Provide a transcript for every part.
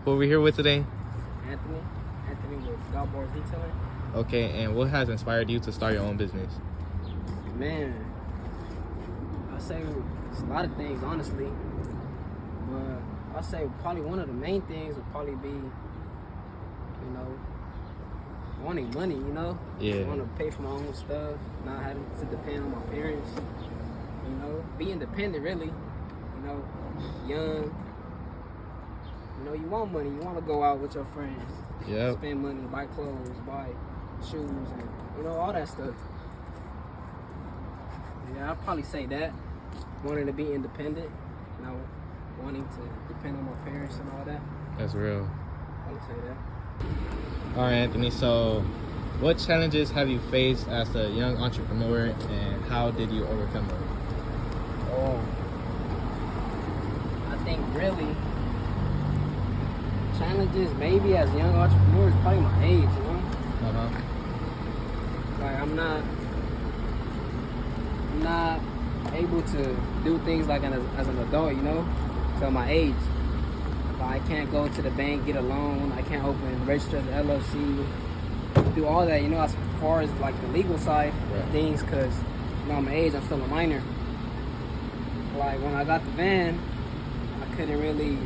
Who are we here with today? Anthony with Godboard Detailing. Okay, and what has inspired you to start your own business? Man, I say it's a lot of things, honestly. But I say probably one of the main things would probably be, wanting money, Yeah. Want to pay for my own stuff, not having to depend on my parents, be independent, really, young. You want money, you want to go out with your friends, spend money, buy clothes, buy shoes, and, all that stuff. Yeah, I'd probably say that, wanting to be independent, wanting to depend on my parents and all that. That's real. I'd probably say that. All right, Anthony, so what challenges have you faced as a young entrepreneur and how did you overcome them? Oh, I think really challenges maybe as young entrepreneurs, probably my age, Like I'm not able to do things like as an adult, so my age. I can't go to the bank, get a loan. I can't register as an LLC, do all that, as far as like the legal side of things, because, my age, I'm still a minor. Like when I got the van, I couldn't really,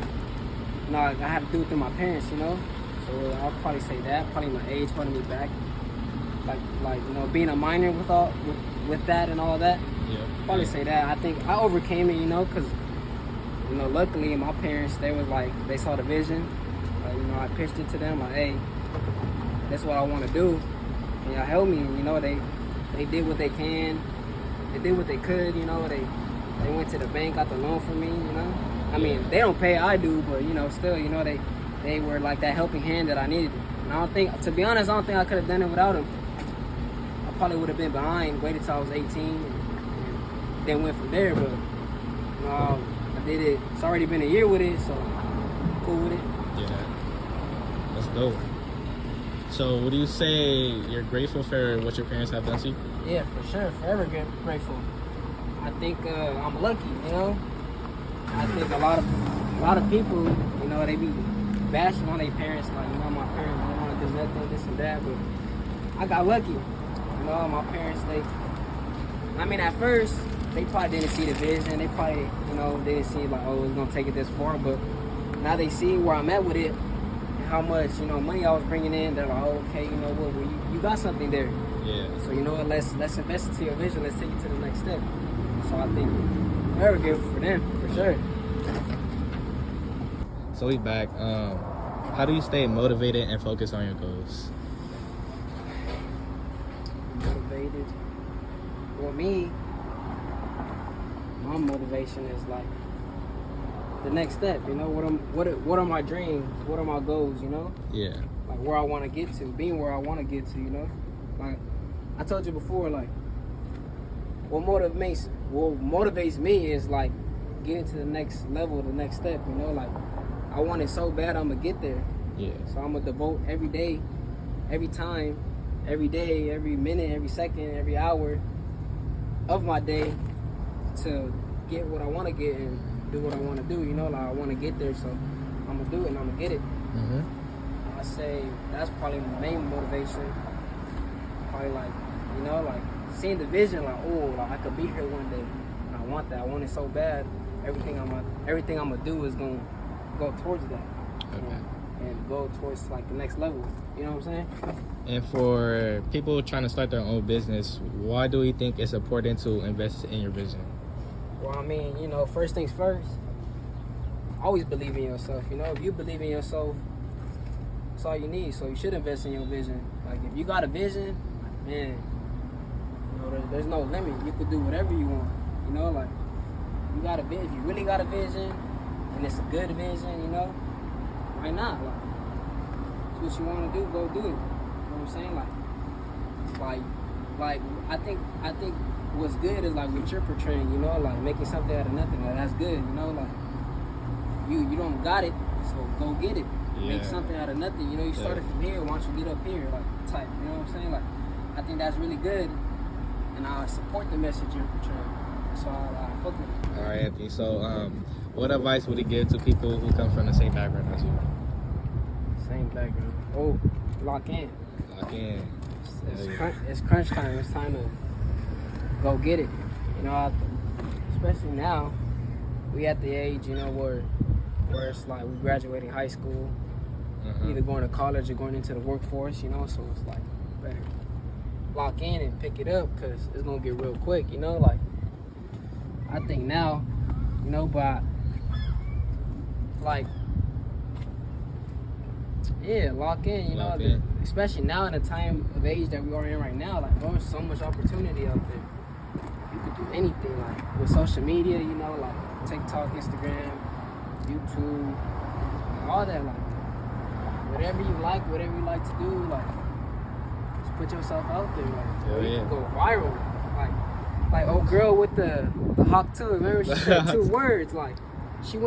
I had to do it through my parents, So I'll probably say that, probably my age holding me back. Like being a minor with that and all that. Yeah. Probably say that. I think I overcame it, because luckily my parents, they saw the vision. I pitched it to them, like, hey, that's what I want to do. And y'all helped me, they did what they can. They did what they could, they went to the bank, got the loan for me, I mean, they don't pay, I do, but, still, they were like that helping hand that I needed. And to be honest, I don't think I could have done it without them. I probably would have been behind, waited till I was 18, and then went from there, but, I did it. It's already been a year with it, so I'm cool with it. Yeah, that's dope. So would you say you're grateful for what your parents have done to you? Yeah, for sure. Forever grateful. I think I'm lucky, I think a lot of people, they be bashing on their parents, like, my parents don't want to do nothing, this and that, but I got lucky. My parents, at first, they probably didn't see the vision. They probably, didn't see like, oh, it's gonna take it this far. But now they see where I'm at with it and how much, money I was bringing in. They're like, oh, okay, well, you got something there. Yeah. So let's invest into your vision. Let's take it to the next step. So I think very grateful for them, for sure. So we back. How do you stay motivated and focused on your goals? Motivated. Well, me. My motivation is like the next step, what are my dreams, what are my goals, Yeah. Like where I want to get to, being where I want to get to, like I told you before, like what motivates me is like getting to the next level, the next step, like I want it so bad I'm gonna get there. Yeah. So I'm gonna devote every day, every time, every day, every minute, every second, every hour of my day to get what I want to get and do what I want to do, like I want to get there, so I'm gonna do it and I'm gonna get it. I say that's probably my main motivation. Probably like, like seeing the vision, like, oh, like I could be here one day, and I want that. I want it so bad. Everything I'm gonna do is gonna go towards that, and go towards like the next level. You know what I'm saying? And for people trying to start their own business, why do you think it's important to invest in your vision? Well, first things first, always believe in yourself. If you believe in yourself, that's all you need. So you should invest in your vision. Like if you got a vision, man, there's no limit. You could do whatever you want. Like you got a vision. If you really got a vision, and it's a good vision, why not? Like it's what you want to do, go do it. You know what I'm saying? Like I think what's good is like what you're portraying, like making something out of nothing. Like, that's good, like you don't got it, so go get it. Yeah. Make something out of nothing. You started from here. Why don't you get up here, like type? You know what I'm saying? Like I think that's really good, and I support the message you're portraying. So I fuck with it. All right, Anthony. So what advice would you give to people who come from the same background as you? in the background. Oh, lock in. Lock in. It's crunch time. It's time to go get it. You know, especially now, we at the age, you know, where it's like we graduating high school, either going to college or going into the workforce, you know, so it's like better lock in and pick it up because it's going to get real quick, you know, like I think now, you know, but like, yeah, lock in, you know, especially now in the time of age that we are in right now, like there's so much opportunity out there. You could do anything, like with social media, you know, like TikTok, Instagram, YouTube, all that, like whatever you like to do, like just put yourself out there, like you can go viral, like old girl with the hawk too. Remember she said 2 words, like she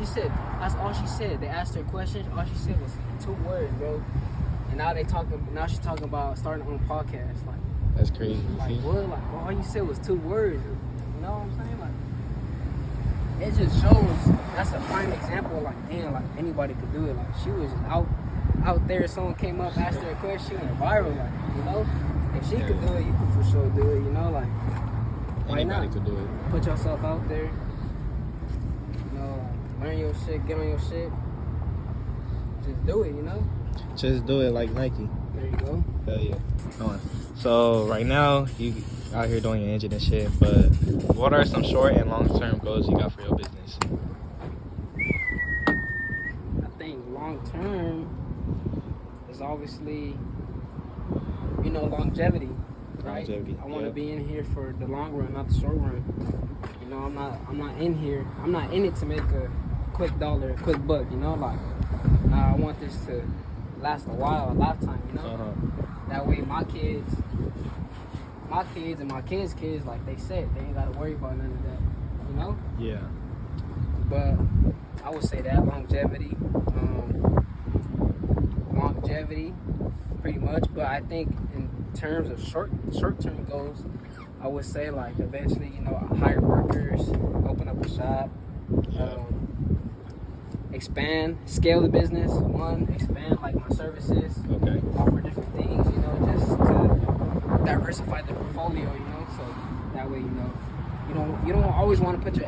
said that's all she said. They asked her questions, all she said was 2 words, bro. And now she's talking about starting her own podcast, like that's crazy. Like what? Like all you said was 2 words. You know what I'm saying? Like it just shows. That's a prime example. Like damn, like anybody could do it. Like she was out there. Someone came up, asked her a question, she went viral. Like you know, if she could do it, you could for sure do it. You know, like why anybody not? could do it. Put yourself out there. You know, like, learn your shit, get on your shit. Just do it. You know. Just do it like Nike. There you go. Hell yeah. So right now you out here doing your engine and shit, but what are some short and long term goals you got for your business? I think long term is obviously, you know, longevity. Right? Longevity. I want to be in here for the long run, not the short run. You know, I'm not in here. I'm not in it to make a quick dollar, a quick buck. You know, like I want this to last a while, a lifetime, you know? That way my kids and my kids' kids, like they said, they ain't got to worry about none of that, you know? Yeah. But I would say that longevity, pretty much. But I think in terms of short-term goals, I would say like eventually, you know, hire workers, open up a shop, scale the business, expand like my services, offer different things, you know, just to diversify the portfolio, you know, so that way, you don't always want to put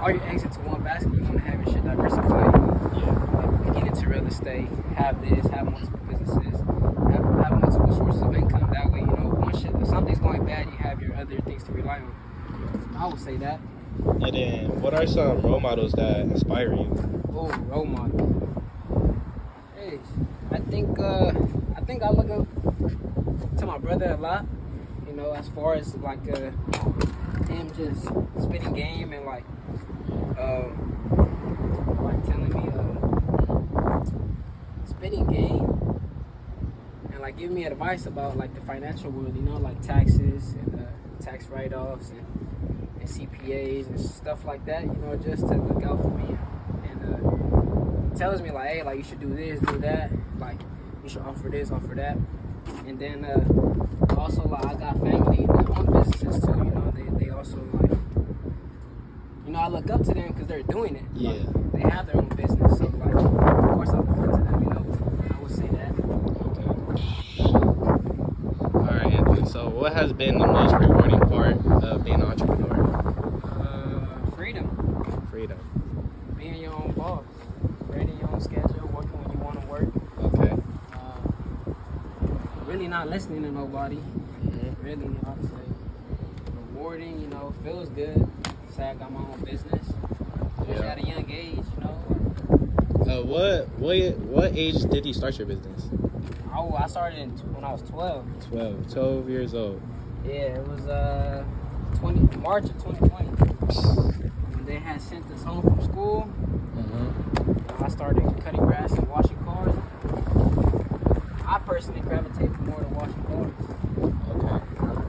all your eggs into one basket. You want to have your shit diversified, you know? Like, get into real estate, have multiple businesses, have multiple sources of income. That way, you know, if something's going bad, you have your other things to rely on. I would say that. And then, what are some role models that inspire you? Oh, role model. Hey, I think I look up to my brother a lot. You know, as far as like him just spitting game and like telling me spitting game and like giving me advice about like the financial world. You know, like taxes and tax write-offs and CPAs and stuff like that. You know, just to look out for me. Tells me like, hey, like you should do this, do that, like you should offer this, offer that. And then also like I got family that own businesses too, you know, they also like, you know, I look up to them because they're doing it. Yeah. Like, they have their own business, so like of course I look up to them, you know. I would say that. Okay. Alright, Anthony, so what has been the most rewarding part of being an entrepreneur? Freedom. Being your own boss. Creating your own schedule, working when you want to work. Okay. Really not listening to nobody. Really, I would say rewarding. You know, feels good. Say I got my own business. Especially at a young age, you know. What age did you start your business? I started when I was 12. 12 years old. Yeah, it was March of 2020. When they had sent us home from school. I started cutting grass and washing cars. I personally gravitate more to washing cars. Okay.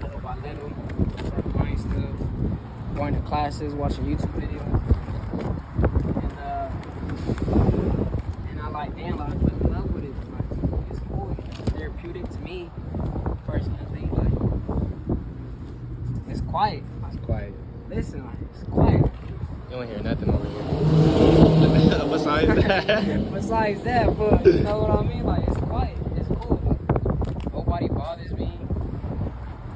Little by little, started buying stuff, going to classes, watching YouTube videos, and I like, damn, I fell in love with it. Like, it's cool. It's therapeutic to me, personally. Like, it's quiet. It's quiet. Listen, like, it's quiet. You don't hear nothing over here. Besides that. Besides that, but you know what I mean? Like, it's quiet. It's cool. Like, nobody bothers me.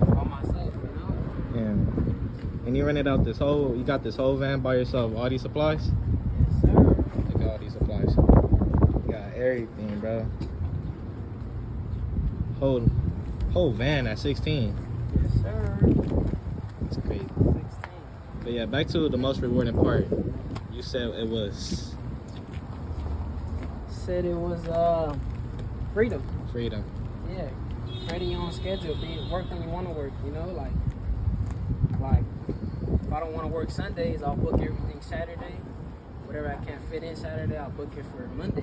By myself, you know? Yeah. And you rented out you got this whole van by yourself, all these supplies? Yes, sir. Look at all these supplies. You got everything, bro. Whole van at 16. Yes, sir. That's crazy. 16. But yeah, back to the most rewarding part. You said it was Said it was freedom. freedom. Yeah. Creating your own schedule, work when you want to work, you know, like if I don't want to work Sundays, I'll book everything Saturday. Whatever I can't fit in Saturday, I'll book it for Monday.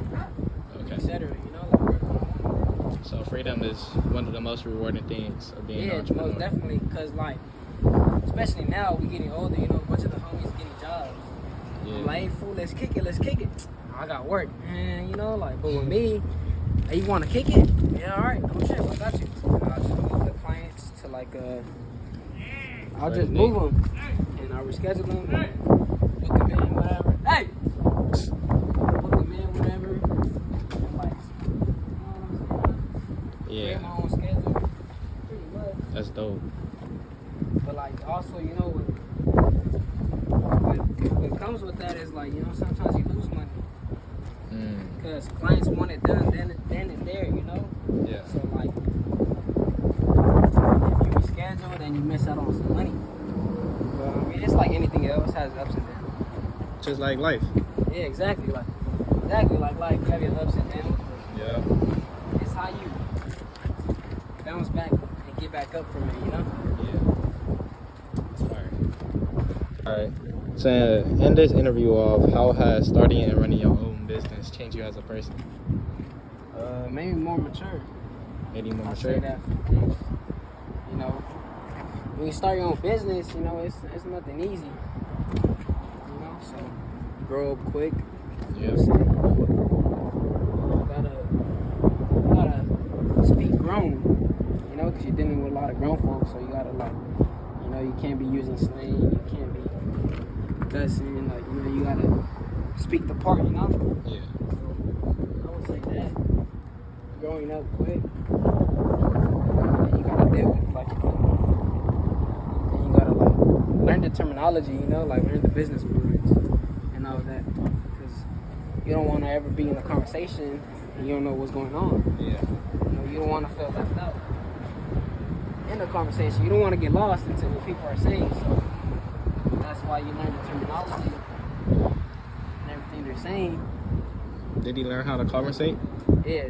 Okay. Etc. You know, like work when I want to work. So freedom is one of the most rewarding things of being an entrepreneur. Most definitely, because like, especially now, we getting older, you know, a bunch of the homies getting jobs. Yeah. I'm like, hey, fool, let's kick it. I got work. And, you know, like, but with me, hey, you want to kick it? Yeah, all right, no shit, I got you. And I'll just move the clients to, like, I'll just move them. And I'll reschedule them. And book them in, whatever. Hey! Book them in, whatever. And, like, you know what I'm saying? Yeah. Create my own schedule. Pretty much. That's dope. But like also, you know, what comes with that is like, you know, sometimes you lose money because clients want it done then and there, you know. Yeah. So like, if you reschedule, then you miss out on some money. But I mean, it's like anything else, has ups and downs. Just like life. Yeah, exactly like life. You have your ups and downs. Yeah. It's how you bounce back and get back up from it, you know. Alright, so in this interview of how has starting and running your own business changed you as a person? Maybe more mature. Maybe more I'll mature? say that. You know, when you start your own business, you know, it's nothing easy. You know, so grow up quick. Yeah. You gotta speak grown. You know, because you're dealing with a lot of grown folks, so you gotta like, you know, you can't be using slang, you can't be cussing, like, you know, you gotta speak the part, you know? Yeah. So, I would say that. Growing up quick, and you gotta deal with, like, and you gotta, like, learn the terminology, you know, like, learn the business words and all that. Because you don't want to ever be in a conversation and you don't know what's going on. Yeah. You know, you don't want to feel left out in the conversation. You don't want to get lost into what people are saying, so that's why you learn the terminology and everything they're saying. Did he learn how to conversate? Yeah,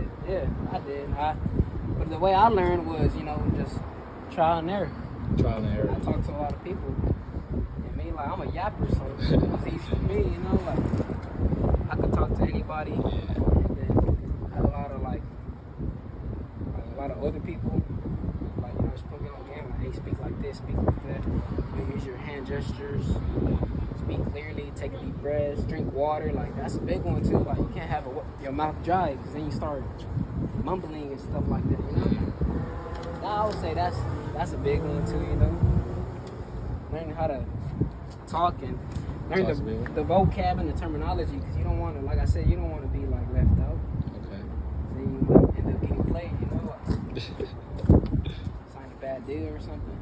I did. But the way I learned was, you know, just trial and error. Trial and error. I talked to a lot of people, and me, like, I'm a yapper, so it was easy for me, you know, like, I could talk to anybody, Yeah. and then had a lot of other people, like, you know, just put me on game, like, hey, speak like this, speak like that, you know, use your hand gestures, speak clearly, take deep breaths, drink water, like, that's a big one, too, like, you can't have your mouth dry, because then you start mumbling and stuff like that, you know. I would say that's a big one too, you know. Learning how to talk and learn the vocab and the terminology, because you don't want to, like I said, you don't want to be like left out. Okay. So you might end up getting played, you know, like sign a bad deal or something.